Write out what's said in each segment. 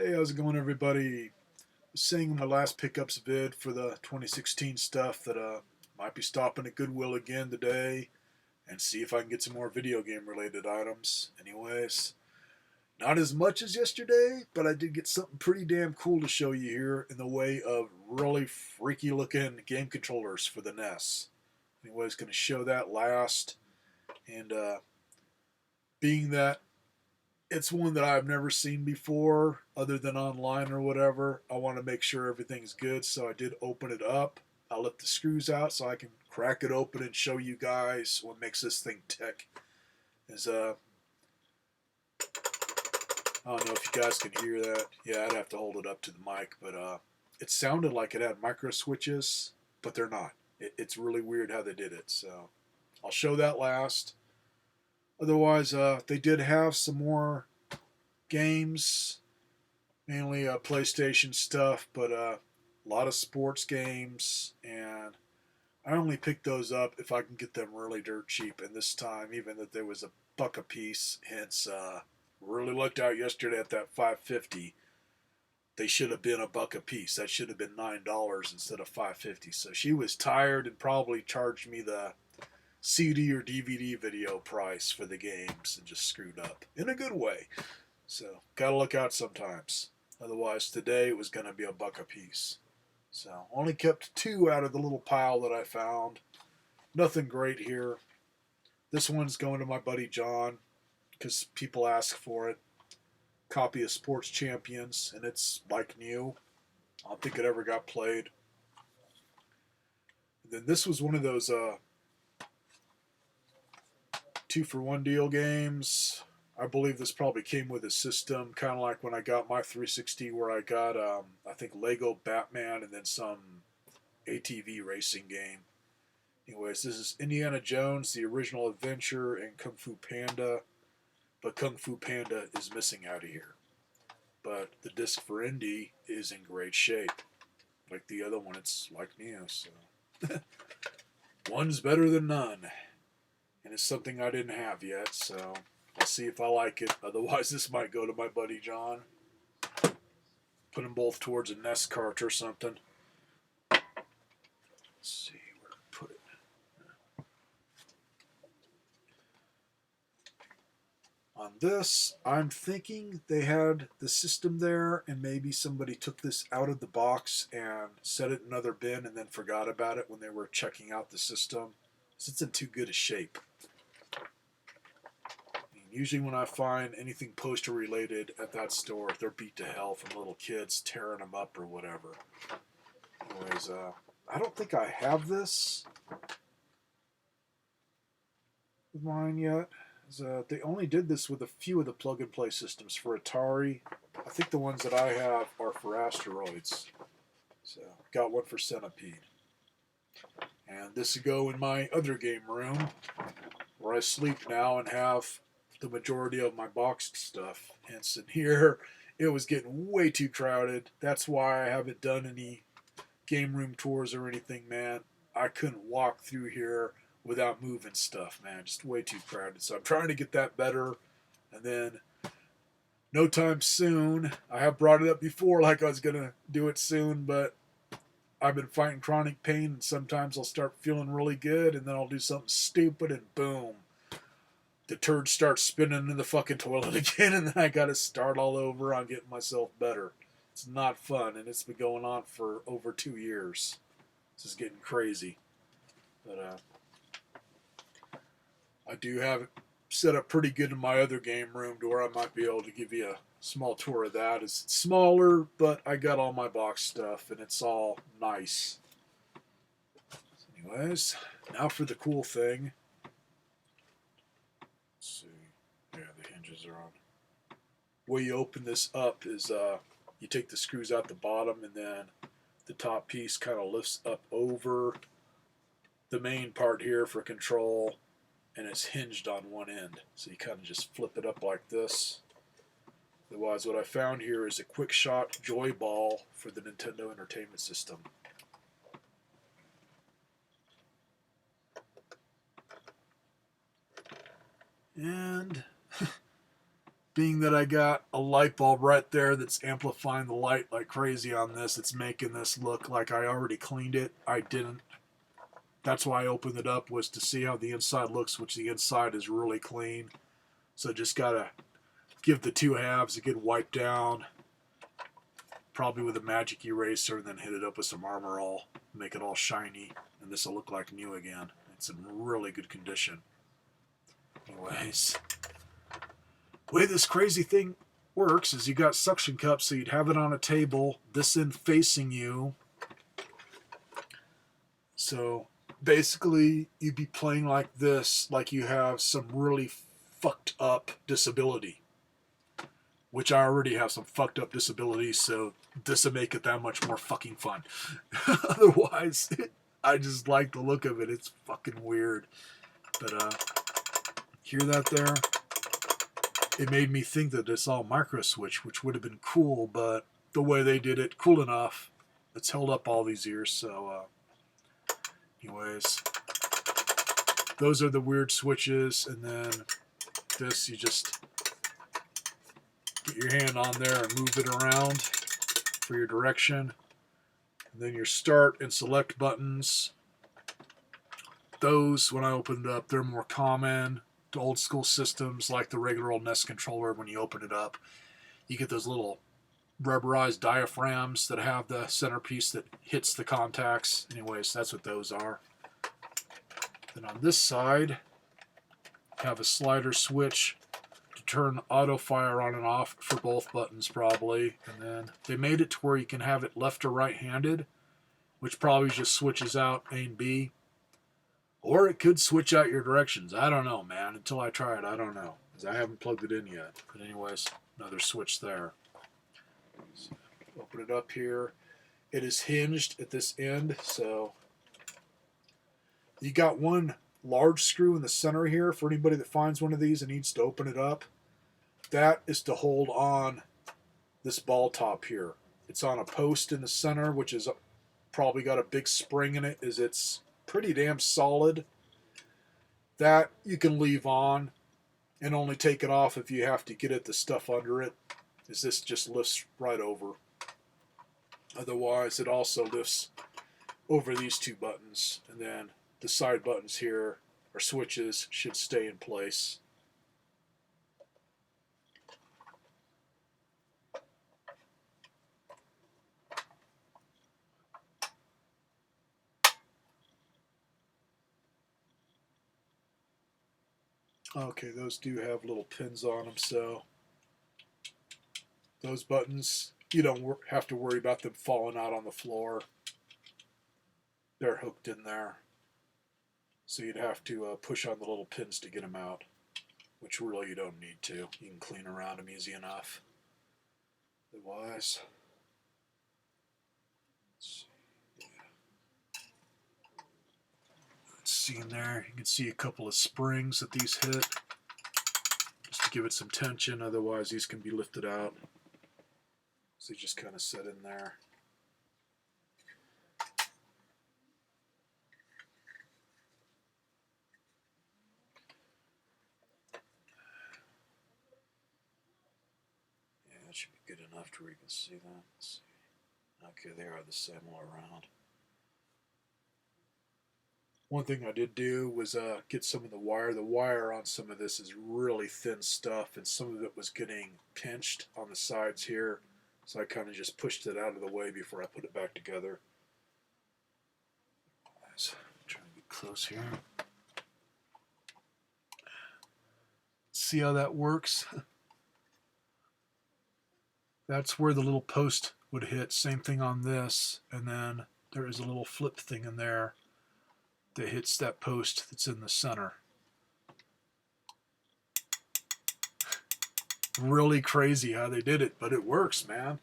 Hey, how's it going, everybody? Saying in my last pickups vid for the 2016 stuff that might be stopping at Goodwill again today and see if I can get some more video game related items. Anyways, not as much as yesterday, but I did get something pretty damn cool to show you here in the way of really freaky looking game controllers for the NES. Anyways, going to show that last, and being that it's one that I've never seen before other than online or whatever. I want to make sure everything's good, so I did open it up. I let the screws out so I can crack it open and show you guys what makes this thing tick. Is I don't know if you guys can hear that. Yeah, I'd have to hold it up to the mic, but it sounded like it had micro switches, but they're not. It's really weird how they did it. So I'll show that last. Otherwise, they did have some more games, mainly PlayStation stuff, but a lot of sports games, and I only picked those up if I can get them really dirt cheap. And this time, even that there was a buck a piece, hence really looked out yesterday at that 550. They should have been a buck a piece. That should have been $9 instead of 550. So she was tired and probably charged me the CD or DVD video price for the games and just screwed up in a good way. So gotta look out sometimes. Otherwise, today it was gonna be a buck a piece. So only kept two out of the little pile that I found. Nothing great here. This one's going to my buddy John because people ask for it. Copy of Sports Champions, and it's like new. I don't think it ever got played. And then this was one of those 2-for-1 deal games. I believe this probably came with a system, kind of like when I got my 360, where I got, I think, Lego Batman and then some ATV racing game. Anyways, this is Indiana Jones, the original adventure, and Kung Fu Panda. But Kung Fu Panda is missing out of here. But the disc for Indy is in great shape. Like the other one, it's like new. So one's better than none. And it's something I didn't have yet, so I'll see if I like it. Otherwise, this might go to my buddy John. Put them both towards a nest cart or something. Let's see where to put it. On this, I'm thinking they had the system there, and maybe somebody took this out of the box and set it in another bin and then forgot about it when they were checking out the system. It's in too good a shape. Usually when I find anything poster related at that store, they're beat to hell from little kids tearing them up or whatever. Anyways, I don't think I have this with mine yet. They only did this with a few of the plug-and-play systems for Atari. I think the ones that I have are for Asteroids. So, got one for Centipede. And this will go in my other game room, where I sleep now and have the majority of my boxed stuff. Hence, in here, it was getting way too crowded. That's why I haven't done any game room tours or anything, man. I couldn't walk through here without moving stuff, man. Just way too crowded. So I'm trying to get that better. And then, no time soon, I have brought it up before like I was going to do it soon, but I've been fighting chronic pain, and sometimes I'll start feeling really good, and then I'll do something stupid, and boom, the turd starts spinning in the fucking toilet again, and then I gotta start all over on getting myself better. It's not fun, and it's been going on for over 2 years. This is getting crazy. But I do have it set up pretty good in my other game room to where I might be able to give you a small tour of that. It's smaller, but I got all my box stuff, and it's all nice. Anyways, now for the cool thing. Let's see. Yeah, the hinges are on. The way you open this up is you take the screws out the bottom, and then the top piece kind of lifts up over the main part here for control, and it's hinged on one end. So you kind of just flip it up like this. Otherwise, what I found here is a quick shot joy ball for the Nintendo Entertainment System. And being that I got a light bulb right there that's amplifying the light like crazy on this, it's making this look like I already cleaned it. I didn't. That's why I opened it up, was to see how the inside looks, which the inside is really clean. So just gotta give the two halves a good wipe down, probably with a magic eraser, and then hit it up with some Armor All, make it all shiny, and this will look like new again. It's in really good condition. Anyways, the way this crazy thing works is you got suction cups, so you'd have it on a table, this end facing you. So basically, you'd be playing like this, like you have some really fucked up disability. Which I already have some fucked up disabilities, so this will make it that much more fucking fun. Otherwise, I just like the look of it. It's fucking weird. But, hear that there? It made me think that it's all micro switch, which would have been cool, but the way they did it, cool enough. It's held up all these years, so, anyways. Those are the weird switches, and then this, you just get your hand on there and move it around for your direction. And then your start and select buttons. Those, when I opened it up, they're more common to old school systems like the regular old NES controller. When you open it up, you get those little rubberized diaphragms that have the centerpiece that hits the contacts. Anyways, that's what those are. Then on this side, have a slider switch to turn auto fire on and off for both buttons probably. And then they made it to where you can have it left or right handed, which probably just switches out A and B. Or it could switch out your directions. I don't know, man. Until I try it, I don't know, because I haven't plugged it in yet. But anyways, another switch there. So open it up here. It is hinged at this end, so you got one large screw in the center here for anybody that finds one of these and needs to open it up. That is to hold on this ball top here. It's on a post in the center, which is probably got a big spring in it, as it's pretty damn solid. That you can leave on and only take it off if you have to get at the stuff under it, as this just lifts right over. Otherwise, it also lifts over these two buttons, and then the side buttons here, or switches, should stay in place. Okay, those do have little pins on them, so those buttons, you don't have to worry about them falling out on the floor. They're hooked in there. So you'd have to push on the little pins to get them out, which really you don't need to. You can clean around them easy enough. Otherwise, let's see in there, you can see a couple of springs that these hit, just to give it some tension. Otherwise, these can be lifted out. So they just kind of sit in there. That should be good enough to where you can see that. Let's see. Okay, they are the same all around. One thing I did do was get some of the wire. The wire on some of this is really thin stuff, and some of it was getting pinched on the sides here. So I kind of just pushed it out of the way before I put it back together. Let's try to get close here. See how that works? That's where the little post would hit. Same thing on this. And then there is a little flip thing in there that hits that post that's in the center. Really crazy how they did it, but it works, man.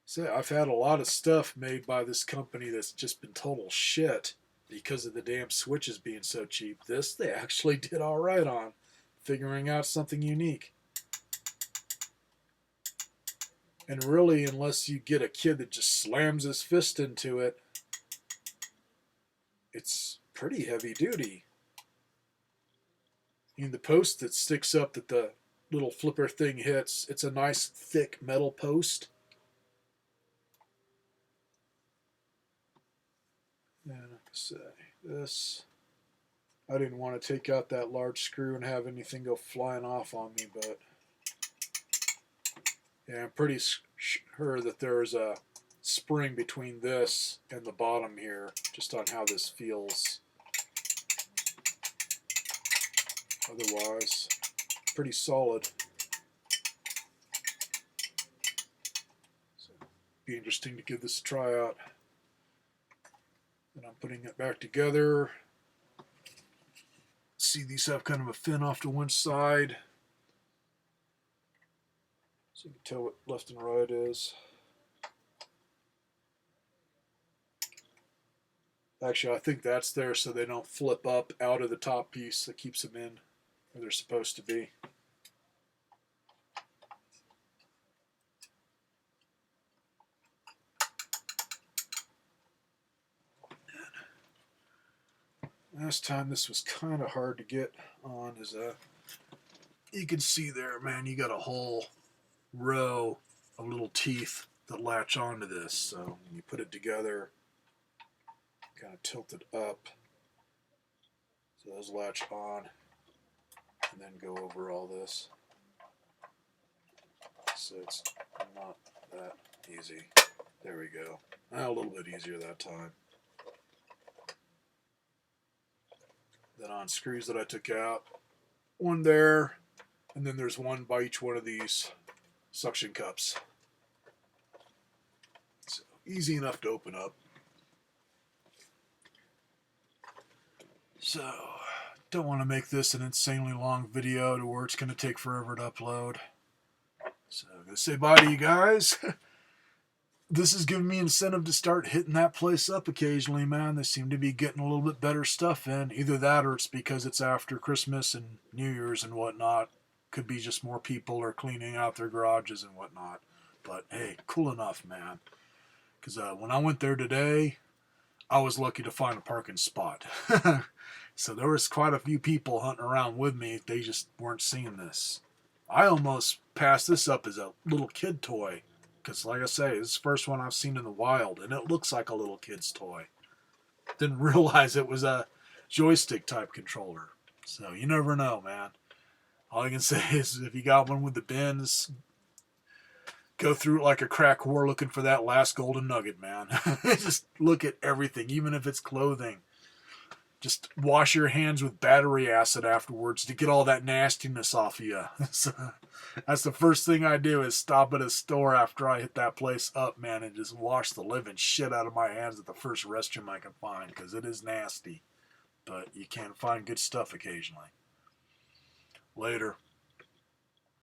So I've had a lot of stuff made by this company that's just been total shit because of the damn switches being so cheap. This they actually did all right on, figuring out something unique. And really, unless you get a kid that just slams his fist into it, it's pretty heavy duty. And the post that sticks up that the little flipper thing hits, it's a nice thick metal post. And say this, I didn't want to take out that large screw and have anything go flying off on me, but yeah, I'm pretty sure that there's a spring between this and the bottom here, just on how this feels. Otherwise, pretty solid. So, be interesting to give this a try out. And I'm putting it back together. See, these have kind of a fin off to one side, so you can tell what left and right is. Actually, I think that's there so they don't flip up out of the top piece. That keeps them in where they're supposed to be. Last time this was kind of hard to get on. You can see there, man, you got a whole row of little teeth that latch onto this. So when you put it together, kind of tilt it up so those latch on and then go over all this. So it's not that easy. There we go. A little bit easier that time. Then on screws that I took out, one there, and then there's one by each one of these suction cups. So easy enough to open up. So don't want to make this an insanely long video to where it's going to take forever to upload. So I'm going to say bye to you guys. This is giving me incentive to start hitting that place up occasionally, man. They seem to be getting a little bit better stuff in. Either that or it's because it's after Christmas and New Year's and whatnot. Could be just more people are cleaning out their garages and whatnot. But hey, cool enough, man. Because when I went there today, I was lucky to find a parking spot. So there was quite a few people hunting around with me. They just weren't seeing this. I almost passed this up as a little kid toy. Because like I say, it's the first one I've seen in the wild. And it looks like a little kid's toy. Didn't realize it was a joystick type controller. So you never know, man. All I can say is if you got one with the bins, go through it like a crack whore looking for that last golden nugget, man. Just look at everything, even if it's clothing. Just wash your hands with battery acid afterwards to get all that nastiness off of you. So, that's the first thing I do is stop at a store after I hit that place up, man, and just wash the living shit out of my hands at the first restroom I can find, because it is nasty. But you can find good stuff occasionally. Later.